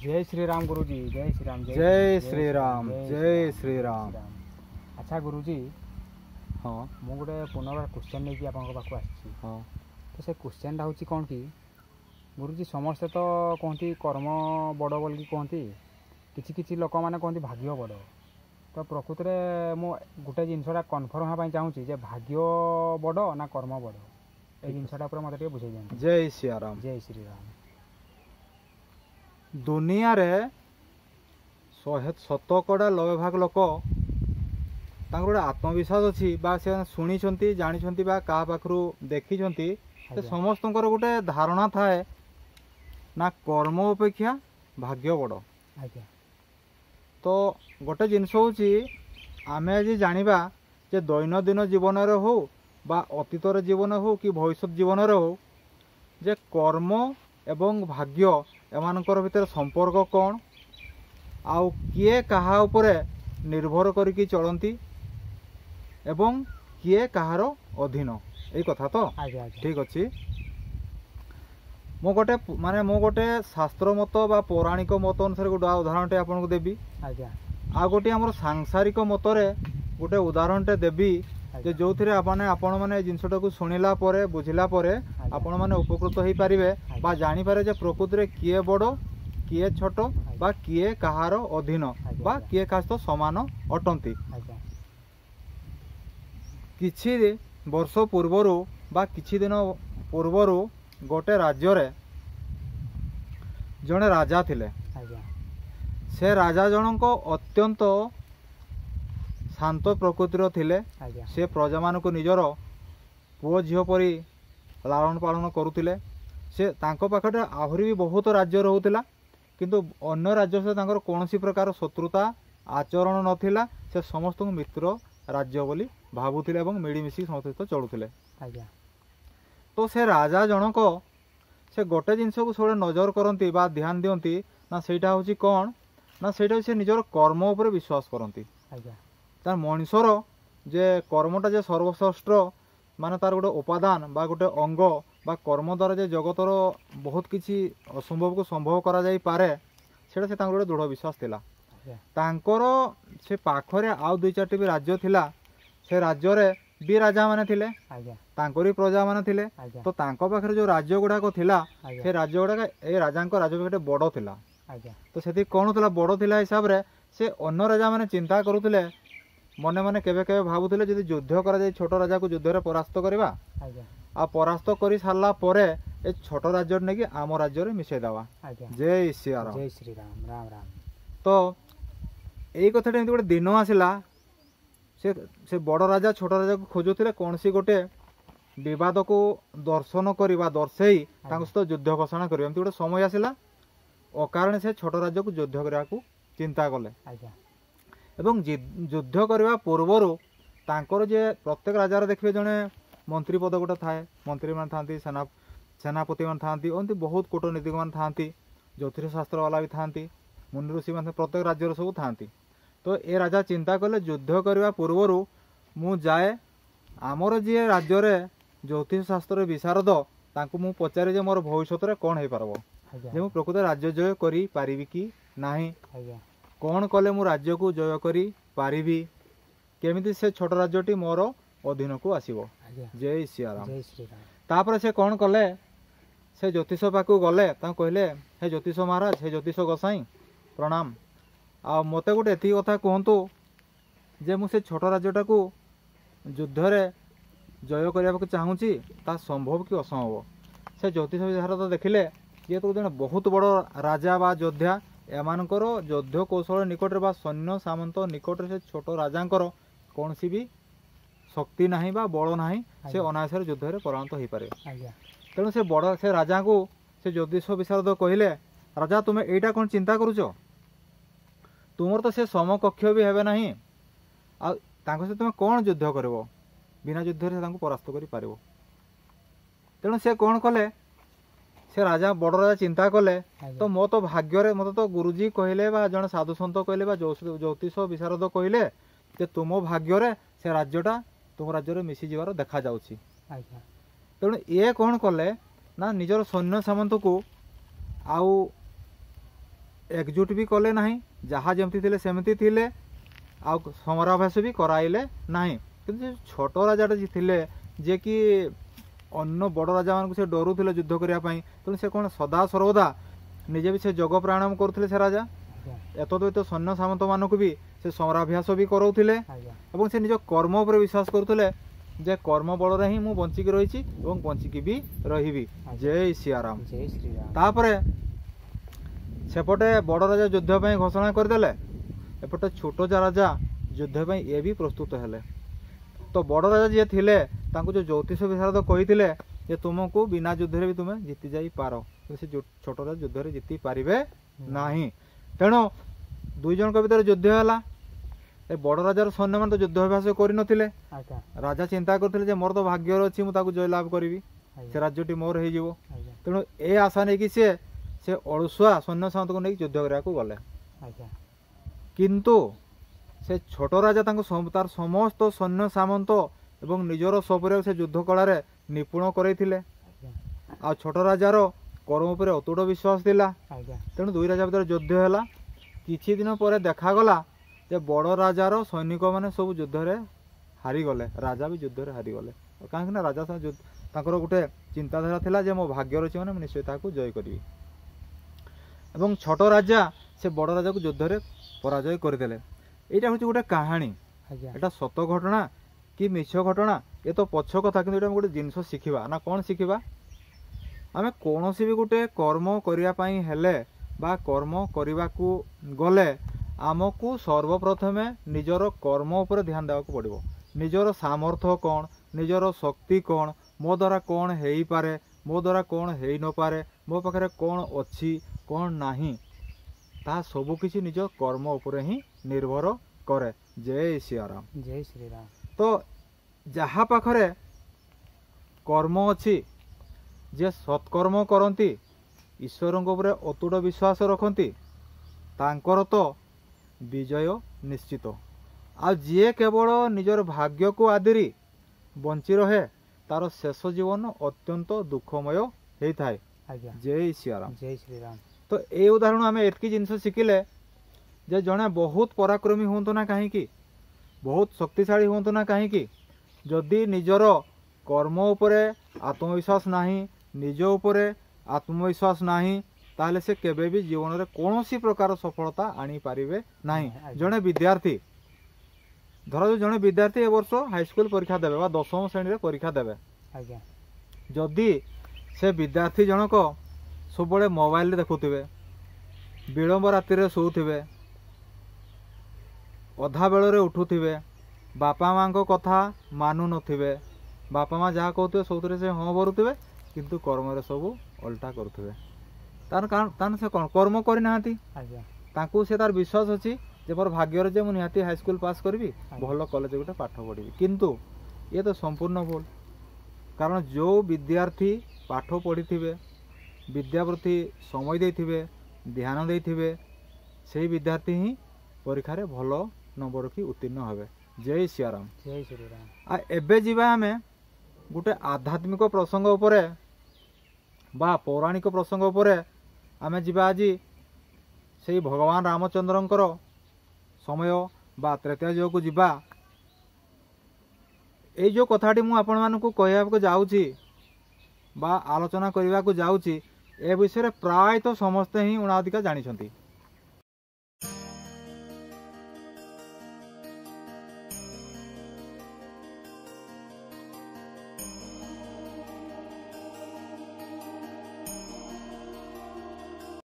जय श्री राम गुरुजी। जय श्री राम। जय श्री राम। जय श्री राम। अच्छा गुरुजी, हाँ मु गोटे पुनर्बार क्वेश्चन नहीं आपको आसी। हाँ तो से क्वेश्चनटा हूँ कौन कि गुरुजी समस्ते तो कहती कर्म बड़ बोल कहती, किसी लोक मैंने कहती भाग्य बड़। तो प्रकृत में मु गोटे जिनसा कनफर्म हाँ चाहूँगी भाग्य बड़ ना कर्म बड़, ये जिनसा मत बुझे दिखाँ। जय श्री राम। जय श्री राम। दुनिया रे 100% 90% लोक गोटे आत्मविश्वास अच्छी से शुणी जानी क्या पाखु देखी समस्त गोटे धारणा थाए ना कर्म अपेक्षा भाग्य बड़। तो गोटे जिनस हूँ आम आज जाना जे दैनंदिन जीवन हो बा अतीतर जीवन हो कि भविष्य जीवन हो जे कर्म एवं भाग्य एमानकर भितर संपर्क कौन, आउ किए कहा उपरे निर्भर करिकी चलती एवं किए कहार अधीन, यही कथा तो ठीक अच्छे। मो गोटे शास्त्र मत बा पौराणिक मत अनुसार गोटे उदाहरणटे आपको देवी। आ गोटे आम सांसारिक मतरे गोटे उदाहरणटे देवी जो थे आपण मैंने जिनसटा को शुणिला बुझिला आपण मैंने उपकृत हो पारे बा जानीपारे जे प्रकृत में किए बड़ किए छोट बा किए कहार अधीन बा किए का तो समान अटंती। किछि वर्ष पूर्वर बा किछि दिन पूर्वर गोटे राज्य रे जड़े राजा थिले। से राजा जनक अत्यंत शांत प्रकृतिर थिले। से प्रजा मान को निजर पुओ झील परी लालन पालन करुले। से तांको पाखरे आहरी भी बहुत राज्य रोला, किंतु अन्य राज्य से तांकर कौनसी प्रकार शत्रुता आचरण नथिला। से समस्त मित्र राज्य बोली भावुले और मिलमिशि समस्त चलुले। तो से राजा जनक से गोटे जिनस को सब नजर करती बा ध्यान दियंती ना सेटा हूँ कौन ना सेटा से निजर कर्म उपर विश्वास करती। तार मनुष्यर जे कर्मटा जे सर्वश्रेष्ठ माने तार गोटे उपादान बा गोटे अंग बा कर्म द्वारा जे जगतर बहुत किसी असंभव को संभव करा जाई पारे सेटा से गोटे दृढ़ विश्वास थिला। तांकर से पाखरे आउ 2-4टी भी राज्य थिला। से राज्य रे भी राजा माने थिले, तांकरी प्रजा माने थिले। तो तांको पाखरे जो राज्य गुड़ाक थिला से राज्य गुड़ाक ए राजांको राज्य गोटे बड़ थिला। तो सेति कोन थिला बड़ थिला हिसाब रे से अन्य राजा माने चिंता करुथिले मने मने केबे केबे भावुथिले जदि युद्ध करा जाय छोट राजा को युद्ध रे परास्त करबा आ परास्त करि सारला परे ए छोट राज्य ने कि आम राज्य रे मिसै दवा। जय श्री राम। जय श्री राम। राम राम। तो एई कथाटे गोटे दिन आसिला से बड़ राजा छोट राजा को खोजुथिले कौन सी गोटे विवाद को दर्शन करवा दर्शई सहित युद्ध घोषणा करें गोटे समय आसिला। अकारण से छोट राज्य को युद्ध करने को चिंता कले एवं युद्ध करने पूर्वर तांकर जे प्रत्येक राजार देखिए जड़े मंत्री पद गोटे थाए, मंत्री मान था सेनापति मान था बहुत कूटनीतिक मान था ज्योतिष शास्त्र वाला भी था मुनि ऋषि मान प्रत्येक राज्य सब था। तो ये राजा चिंता कले युद्ध करने पूर्वर मु जाए आमर जी राज्य रे ज्योतिष शास्त्र विशारद तांको मु पचारे जे मोर भविष्य कौन हो पारबो जे मु प्रकृत राज्य जय करी पारिबी कि नाही, कौन कले मु राज्य को जय करी पारिबी, केमिति से छोट राज्यटी मोर अधीन को आसीबो। जय श्री राम। तापर से कौन कले से ज्योतिष पाखु गले कहले हे ज्योतिष महाराज हे ज्योतिष गोसाई प्रणाम आ मते गोटे एति कथा कहतु जे मु से छोट राज्यटा को युद्ध रे जय करने चाहूँगी ता संभव कि असंभव। से ज्योतिष विशारद देखिले ये तो जन बहुत बड़ राजा बा योद्धा एमानकर युद्ध कौशल निकट बा सैन्य सामंत निकट से छोट राजांकर कौन सी भी शक्ति नहीं बा बल नहीं से अनायासर युद्ध रे परिणत हो पारे। तेणु से बड़ से राजा को से ज्योतिष विशारद कहले राजा तुम्हें एटा कौन चिंता करुच, तुमर तो से समकक्ष भी हेबे नहीं आ से तुम कौन युद्ध कर बिना युद्ध से परास्त कर पार। तेणु से कौन कले से राजा बड़ राजा चिंता कले तो मो तो भाग्य मत तो गुरुजी कहले बा जन साधु सन्त कहले बा ज्योतिष विशारद कहले जे तुम भाग्य रे से राज्यटा तुम राज्य रे मिसी जीवार देखा जाउछि। तेणु ये कौन कले ना निजर सैन्य सामंत को आउ एकजुट भी कले ना जहाँ जमती थिले सेमती थिले आ समराभ्यास भी कराइले नहीं किंतु छोट राजा थिले जे कि अन्य बड़ राजा मान से डरुले युद्ध करने तेणु से कौन सदा सर्वदा निजे भी से जग प्राणायाम करुले से राजा एतद्वैत सैन्य सामंत मानक भी से समराभ्यास भी कराउथिले एवं से निज कर्म उपर विश्वास करुले जे कर्म बल रे ही मु बंचिकी रही बंचिकी भी रही। जय सियाराम। जय श्री राम। तापरे सेपटे बड़ राजा युद्ध ପାଇଁ घोषणा करदेले एपटे छोट राजा युद्ध ପାଇଁ ये भी प्रस्तुत हेले। तो बड़ राजा जी थिले तांको जो ज्योतिष विशारद कहिथिले जे तुमको बिना युद्ध रे भी तुमे जीति जाई पारो से छोट राजा युद्ध रे जीति पारिबे नाही। तेणु दुई जन भीतर युद्ध है ए बड़ राजार सैन्य मान तो युद्ध अभ्यास कर नथिले राजा चिंता करथिले जे मोर तो भाग्य अछि मु ताकू जय लाभ करिवि से राज्यटी मोर हो जीवो। तेणु ए आशा नहीं कि से अड़ुआ सैन्य सामंत को नहीं युद्ध करा गले किंतु से छोट राजा तार समस्त सैन्य सामंत एवं निजर सपरिवार से युद्ध कला निपुण करैथिले आ छोट राजार कर्म उपर अतुट विश्वास थिला। तेणु दुई राजा भीतर युद्ध है किछि दिन पर देखागला जे बड़ राजार सैनिक मैंने सब युद्ध में हारीगले राजा भी युद्ध में हारीगले कहीं राजा तांकर गोटे चिंताधारा थिला जे मो भाग्य अच्छी मैंने निश्चय ताकू जय करी एवं छोट राजा से बड़ राजा को युद्ध में पराजय करदेले। यहाँ हूँ गोटे कहानी एटा सत घटना कि मिछ घटना ये तो पछ कथा कि गोटे जिनस शिखा ना कौन शिखा आम कौन भी गोटे कर्म करने हेले बा कर्म करने को गले आमको सर्वप्रथमे निजर कर्म उपर ध्यान देवा पड़ो निजर सामर्थ्य कौन निजर शक्ति कौन मो द्वारा कौन हो पारे मो द्वारा कौन हो न पारे मो पाखे कौन अच्छी कौन नाही ता सबकिछि निज कर्म उपर ही निर्भर करे। जय सियाराम। जय श्री राम। तो जहा पाखरे कर्म अच्छी जे सत्कर्म करती ईश्वर उपर अतुट विश्वास रखती तांकर तो विजय निश्चित आ जी केवल निजर भाग्य को आदिरी बंची रहे तार शेष जीवन अत्यंत दुखमय होता है। जय सियाराम। जय श्री राम। तो ये उदाहरण आम एतकी जिनस शिखिले जे जड़े बहुत पराक्रमी हूँ ना कहीं बहुत शक्तिशाली हूँ ना कहीं जदि निजर कर्म उपरे आत्मविश्वास नाही निज उपरे आत्मविश्वास नाही ताहले से केबे भी जीवन में कौन सी प्रकार सफलता आनी पारिबे नाही। जड़े विद्यार्थी धर जो जड़े विद्यार्थी ए वर्ष हाईस्कूल परीक्षा देवे बा 10वीं श्रेणी रे परीक्षा देवे जदि से विद्यार्थी जनक सब बड़े मोबाइल देखुथिबे विलंब राति शोउथिबे अधा बेल उठुथिबे बापा माँ को कथा मानु नथिबे बापा माँ जहाँ कहते सब से हाँ भरुथिबे किंतु कर्म सब उल्टा करुथिबे तान से कौन कर्म करना तांकु से तार विश्वास अच्छी जे मोर भाग्य जे मुझे निहाती हाईस्कूल पास करी भल कॉलेज गोटे पाठ पढ़ी किंतु ये तो संपूर्ण भूल कारण जो विद्यार्थी पाठ पढ़ी थे विद्या प्रति समय देथिबे ध्यान देथिबे से विद्यार्थी ही परीक्षा रे भल नंबर रखी उत्तीर्ण हेबे। जय सियाराम। जय श्री राम। आ एबे जीवा आमे गोटे आध्यात्मिक प्रसंग उपरे बा पौराणिक प्रसंग उपरे आमे जीवा आज से भगवान रामचंद्रंकर समय बा त्रेता युग को जीवा ए जो कथाटी मु आपण मानकु कहया जाउची बा आलोचना करने को जाउची ए विषय प्राय तो समस्ते ही उणाधिका जानी।